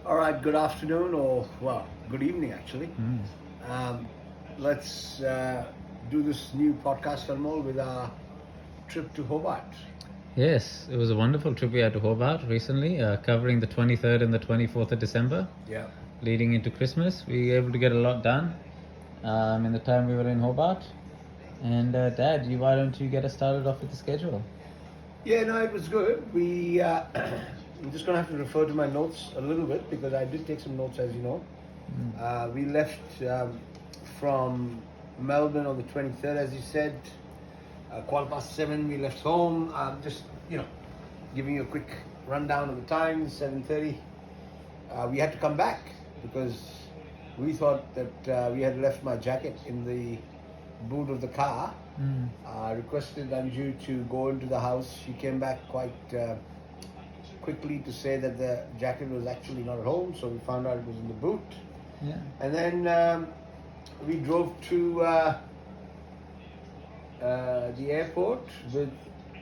All right, good afternoon, or well, good evening actually. Um, let's do this new podcast, Anmol, with our trip to Hobart. Yes, it was a wonderful trip we had to Hobart recently, covering the 23rd and the 24th of December, Yeah. leading into Christmas. We were able to get a lot done in the time we were in Hobart. And Dad, why don't you get us started off with the schedule? Yeah, no, it was good. I'm just going to have to refer to my notes a little bit because I did take some notes, as you know. We left from Melbourne on the 23rd, as you said. 7:15, we left home. Just, giving you a quick rundown of the times, 7:30. We had to come back because we thought that we had left my jacket in the boot of the car. Requested Anju to go into the house. She came back quite quickly to say that the jacket was actually not at home, so we found out it was in the boot. Yeah. And then we drove to the airport with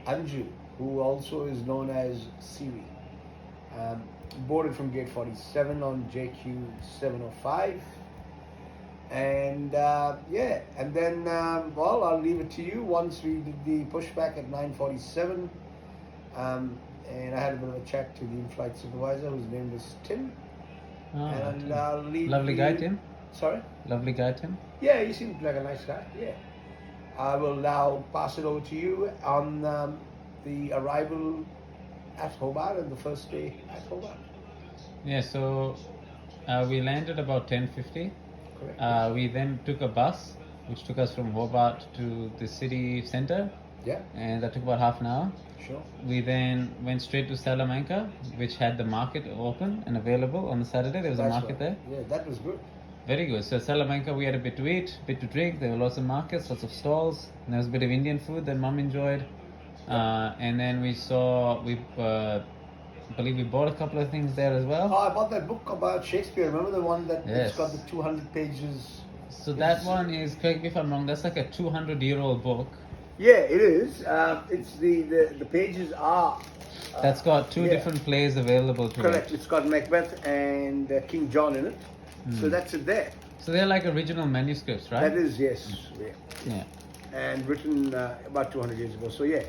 Anju, who also is known as Siri. Boarded from gate 47 on JQ 705. And and then, I'll leave it to you. Once we did the pushback at 9:47, and I had a bit of a chat to the in-flight supervisor, whose name was Tim. Oh, And Tim. I'll leave Lovely you. guy, Tim. Sorry? Lovely guy, Tim. Yeah, he seemed like a nice guy. Yeah. I will now pass it over to you on the arrival at Hobart and the first day at Hobart. Yeah, so we landed about 10:50. Correct. We then took a bus, which took us from Hobart to the city centre, Yeah, and that took about half an hour. sure. We then went straight to Salamanca, which had the market open and available on the Saturday. There was a That's market right. there. Yeah, that was good. Very good. So Salamanca, we had a bit to eat, bit to drink. There were lots of markets, lots of stalls. And there was a bit of Indian food that Mum enjoyed. And then I believe we bought a couple of things there as well. Oh, I bought that book about Shakespeare. Remember the one that it's Yes. got the 200 pages? So that one is, correct me if I'm wrong, that's like a 200-year-old book. Yeah, it is. It's the pages are. That's got two yeah. different plays available to Correct. it. It's got Macbeth and King John in it. So that's it there. So they're like original manuscripts, right? That is, yes. Yeah. Yeah. And written about 200 years ago. So yeah,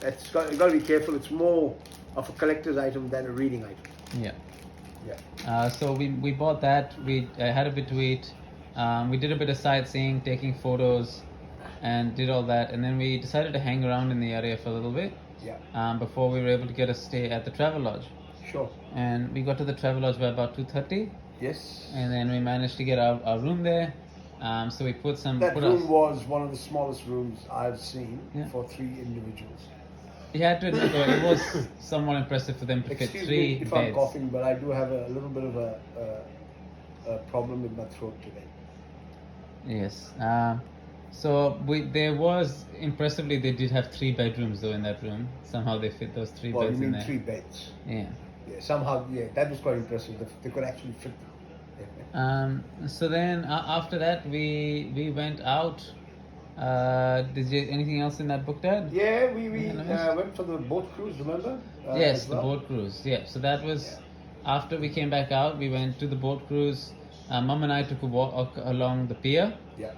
you've got to be careful. It's more of a collector's item than a reading item. Yeah. Yeah. So we bought that. We had a bit to eat. We did a bit of sightseeing, taking photos, and did all that. And then we decided to hang around in the area for a little bit Yeah. before we were able to get a stay at the travel lodge. Sure. And we got to the travel lodge by about 2:30, Yes. and then we managed to get our room there. So we put That put room us. was one of the smallest rooms I've seen Yeah. for 3 individuals. You had to admit, though, it was somewhat impressive for them to fit Excuse 3 me if I'm beds. coughing, but I do have a little bit of a problem with my throat today. Yes. So there was impressively they did have 3 bedrooms though in that room. Somehow they fit those 3 Well, you beds mean in there. 3 beds? Yeah. Yeah, somehow, yeah, that was quite impressive. They could actually fit them. So then after that we went out. Did you anything else in that book, Dad? Yeah, we Yeah, went for the boat cruise, remember? Yes, as the well? boat cruise. Yeah. So that was after we came back out. We went to the boat cruise. Mum and I took a walk along the pier. Yeah.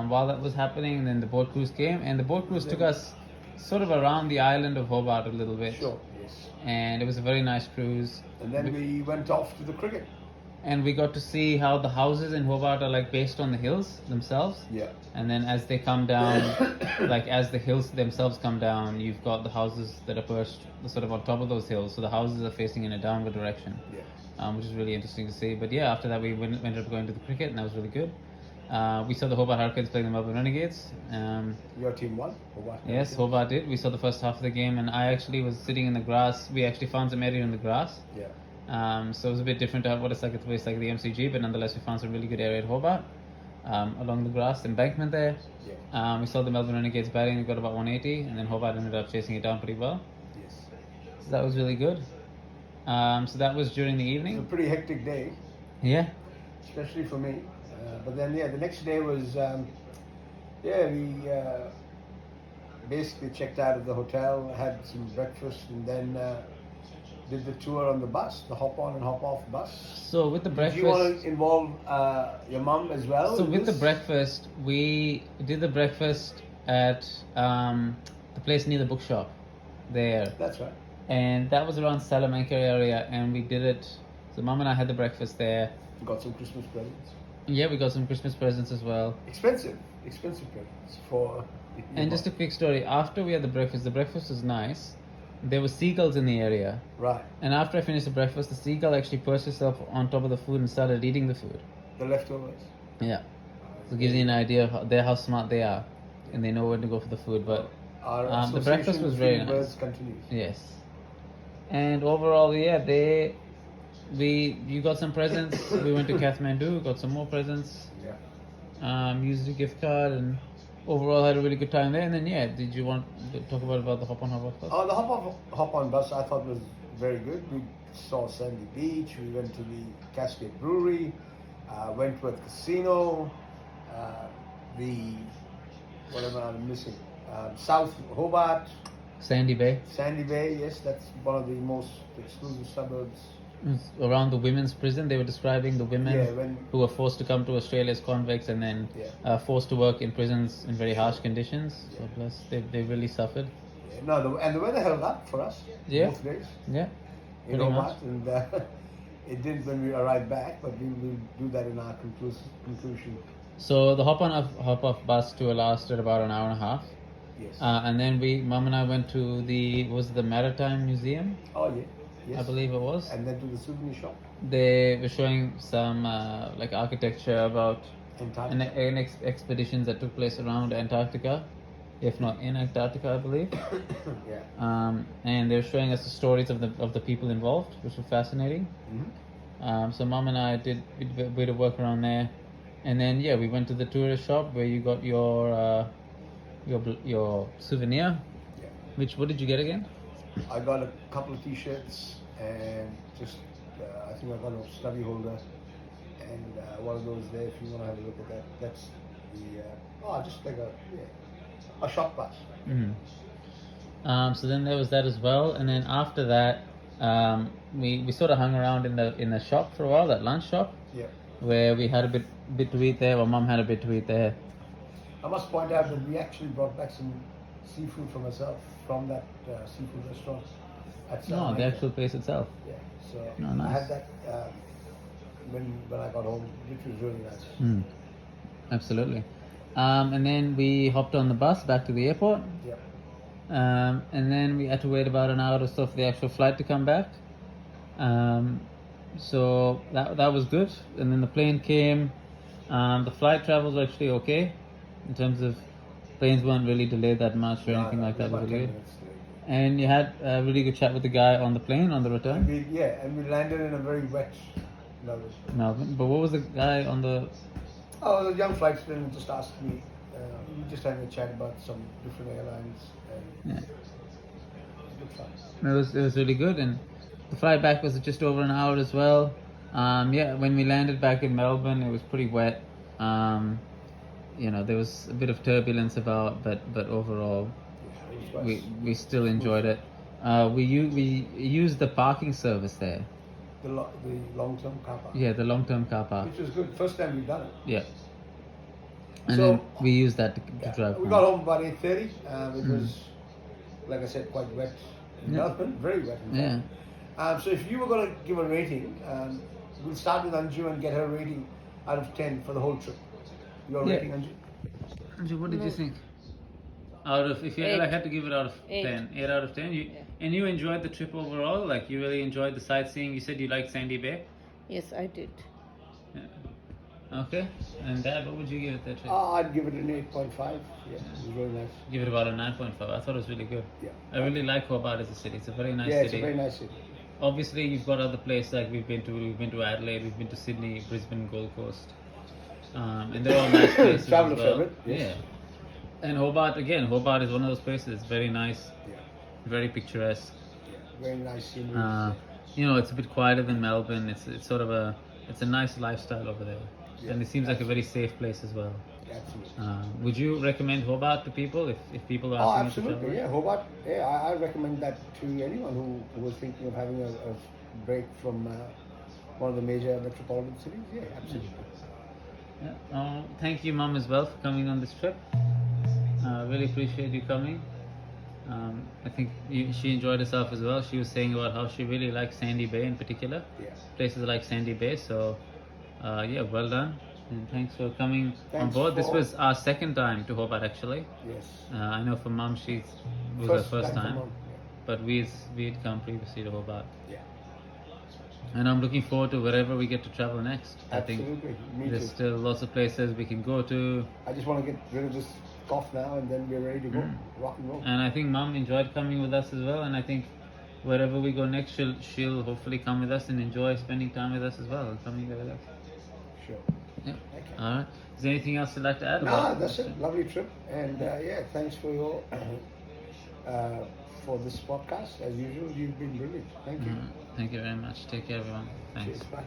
While that was happening, and then the boat cruise came, and the boat cruise took us sort of around the island of Hobart a little bit. Sure, yes. And it was a very nice cruise. And then we went off to the cricket. And we got to see how the houses in Hobart are like based on the hills themselves. Yeah. And then as they come down, like as the hills themselves come down, you've got the houses that are perched sort of on top of those hills. So the houses are facing in a downward direction, which is really interesting to see. But yeah, after that we ended up going to the cricket, and that was really good. We saw the Hobart Hurricanes playing the Melbourne Renegades. Your team won? Or what? Yes, Hobart did. We saw the first half of the game, and I actually was sitting in the grass. We actually found some area in the grass. Yeah. So it was a bit different to what it's like at a place like the MCG, but nonetheless we found some really good area at Hobart, along the grass embankment there. Yeah. We saw the Melbourne Renegades batting, we got about 180, and then Hobart ended up chasing it down pretty well. Yes. So that was really good. So that was during the It was a evening. pretty hectic day, Yeah. especially for me. But then, the next day was, we basically checked out of the hotel, had some breakfast, and then did the tour on the bus, the hop on and hop off bus. So with the Did breakfast, you want to involve your mum as well? so in with the this? breakfast, we did the breakfast at the place near the bookshop there, That's right. and that was around Salamanca area, and we did it. So mom and I had the breakfast there. You got some Christmas presents. Yeah, we got some Christmas presents as well. Expensive presents for. And just a quick story. After we had the breakfast was nice. There were seagulls in the area, Right. and after I finished the breakfast, the seagull actually perched itself on top of the food and started eating the food. The leftovers. Yeah. So it gives you an idea of how smart they are, and they know when to go for the food. But Our the breakfast association was with very feeding nice. birds continues. Yes. And overall, yeah, you got some presents. We went to Kathmandu, got some more presents. Yeah. Used a gift card, and overall had a really good time there. And then yeah, did you want to talk about the hop on hop off bus? The hop on bus I thought was very good. We saw Sandy Beach. We went to the Cascade Brewery, Wentworth Casino, what am I missing? South Hobart, Sandy Bay. Sandy Bay. Yes, that's one of the most exclusive suburbs. Around the women's prison, they were describing the women Yeah, when- who were forced to come to Australia as convicts and then Yeah. forced to work in prisons in very harsh conditions. So plus, they really suffered. No, and the weather held up for us Yeah. both days Yeah, in pretty Hobart, much. and it didn't when we arrived back, but we will do that in our conclusion. So the hop off bus tour lasted about an hour and a half, Yes. and then mom and I went to the Maritime Museum, Oh yeah. Yes. I believe it was. And then to the souvenir shop. They were showing some like architecture about Antarctica. expeditions that took place around Antarctica, if not in Antarctica, I believe. Yeah. And they were showing us the stories of the people involved, which were fascinating. Mm-hmm. So mom and I did a bit of work around there, and then yeah, we went to the tourist shop where you got your souvenir. Yeah. What did you get again? I got a couple of T-shirts and just I think I got a study holder and one of those there. If you want to have a look at that, that's the just like a shop pass. Mm-hmm. So then there was that as well, and then after that, we sort of hung around in the shop for a while, that lunch shop, Yeah. where we had a bit to eat there. Or mom had a bit to eat there. I must point out that we actually brought back some seafood for myself from that seafood restaurant at No, Salamanca. the actual place itself. Yeah. So Oh, I nice. had that when I got home, which was really nice. Absolutely. And then we hopped on the bus back to the airport. Yeah. And then we had to wait about an hour or so for the actual flight to come back. So that was good. And then the plane came. The flight travels were actually okay in terms of planes weren't really delayed that much or anything like that. About Was 10 really good. minutes delayed. And you had a really good chat with the guy on the plane on the And return. we landed in a very wet Melbourne. Melbourne. But what was the guy on the? Oh, the young flight student just asked me. We just had a chat about some different airlines. And Yeah. it was good fun. It was really good, and the flight back was just over an hour as well. Yeah, when we landed back in Melbourne, it was pretty wet. There was a bit of turbulence about, but overall, Yeah, it was we still enjoyed it. We used the parking service there. the long-term car park. Yeah, the long-term car park. Which was good. First time we've done it. Yeah. And So- then we used that to Yeah. drive We home. got home about 8:30. It was, like I said, quite wet in Yeah. Melbourne. Very wet in Yeah. Melbourne. So if you were going to give a rating, we'll start with Anju and get her rating out of 10 for the whole trip. Your Yeah. rating, Anju? Anju, what did you No. think? Out of, if you Eight. had to give it out of 8. 10, 8 out of 10. And you enjoyed the trip overall. Like you really enjoyed the sightseeing. You said you liked Sandy Bay. Yes, I did. Yeah. Okay. And Dad, what would you give it that trip? I'd give it an 8.5. Yeah, it was really nice. Give it about a 9.5. I thought it was really good. Yeah. I really like Hobart as a city. It's a very nice Yeah, it's city. a very nice city. Obviously, you've got other places like we've been to Adelaide, we've been to Sydney, Brisbane, Gold Coast, and they're all nice places. Travel as a well. fair bit, yes. Yeah. And Hobart is one of those places. It's very nice, Yeah. very picturesque. Yeah. Very nice scenery. It's a bit quieter than Melbourne. It's sort of it's a nice lifestyle over there, Yeah, and it seems like a very safe place as well. absolutely. Would you recommend Hobart to people if people are Oh, asking you to absolutely, travel? yeah. Hobart, yeah, I recommend that to anyone who was thinking of having a break from one of the major metropolitan cities. Yeah, absolutely. Yeah. Thank you, Mom, as well for coming on this trip. Really appreciate you coming. I think she enjoyed herself as well. She was saying about how she really likes Sandy Bay in particular, Yeah. places like Sandy Bay. So, yeah, well done. And thanks for coming on Thanks board. This for was our second time to Hobart actually. yes. I know for Mum, she was her First first time for time, Mom. but we'd come previously to Hobart. Yeah. And I'm looking forward to wherever we get to travel next. I think Absolutely. Me there's too. still lots of places we can go to. I just want to get rid of this cough now, and then we're ready to go. Rock and roll. And I think Mum enjoyed coming with us as well. And I think wherever we go next, she'll hopefully come with us and enjoy spending time with us as well. And coming there with us. Sure. Yeah. Okay. All right. Is there anything else you'd like to add? Nah, about that's this it. trip? Lovely trip, and yeah, thanks for your for this podcast. As usual, you've been brilliant. Thank you. Thank you very much. Take care, everyone. Thanks. Cheers. Bye.